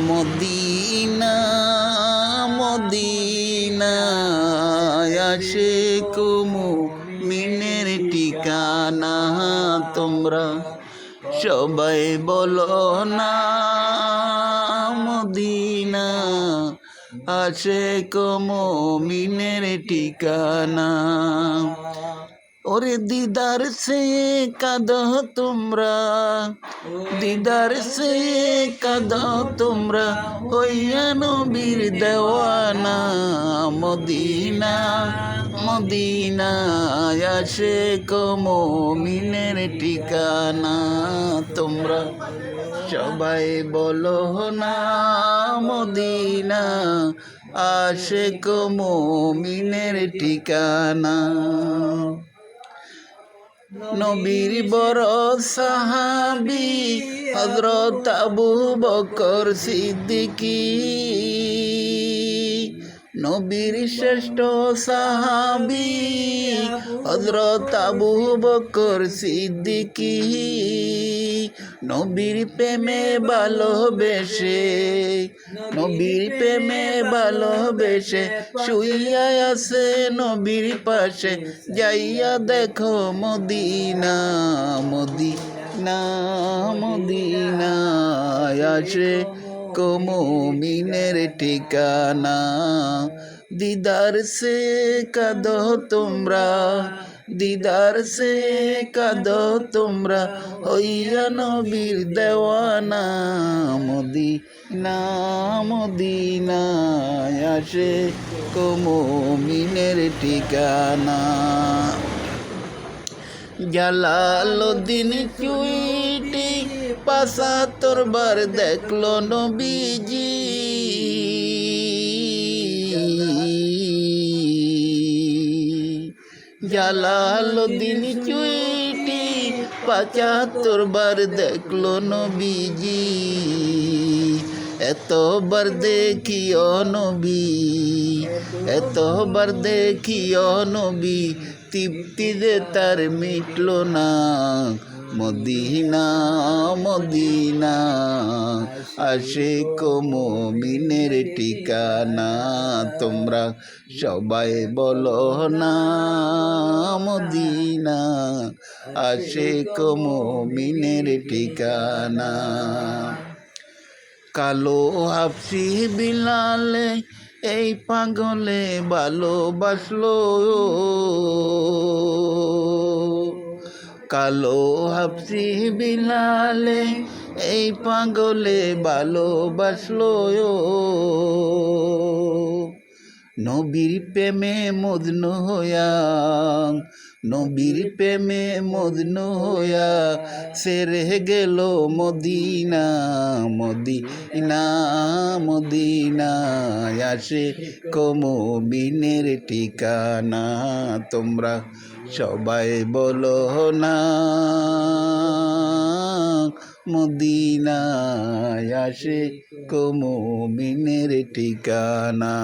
Medina Medina Ashiq মুমিনের ঠিকানা। তোমরা সবাই বলো না মদিনা আশিক মুমিনের ঠিকানা। ওরে দিদার সে কাঁদো তোমরা, দিদার সে কাঁদো তোমরা, হইয়া নবীর দেওয়ানা। মদিনা মদিনা আশিক মুমিনের ঠিকানা। তোমরা সবাই বলো না মদিনা আশিক মুমিনের ঠিকানা। নবীর বড় সাহাবী হযরত আবু বকর সিদ্দিকী, নবীর শ্রেষ্ঠ সাহাবী হযরত আবু বকর সিদ্দিকী। নবীর প্রেমে ভালোবেসে, নবীর প্রেমে ভালোবেসে শুইয়া আছে নবীর পাশে। যাইয়া দেখো মদিনা মদিনা মদিনা আশিক মুমিনের ঠিকানা। দিদার সে কাঁদো তোমরা, দিদার সে কাঁদো তোমরা, হইয়া নবীর দেওয়ানা। মদিনা মদিনা আশিক মুমিনের ঠিকানা। জালালউদ্দিন চুইটি ৭৫ বার দেখলো নবীজি। জালালউদ্দিন চুইটি ৭৫ বার দেখলো নবীজি। এতবার দেখিও নবী, এতবার দেখিও নবী, তৃপ্তি যে তার মিটল না। মদিনা মদিনা আশিক মুমিনের ঠিকানা। তোমরা সবাই বলো না মদিনা আশিক মুমিনের ঠিকানা। কালো হাফসি বিলালে এই পাগলে ভালোবাসলো, কালো হাফসি বিলালে এই পাগলে ভালোবাসলো। নবীর প্রেমে মজনু হইয়া, নবীর প্রেমে মজনু হইয়া সেরে গেল মদিনা। মদিনা মদিনা আশিক মুমিনের ঠিকানা। তোমরা সবাই বলো না মদিনা আশিক মুমিনের ঠিকানা।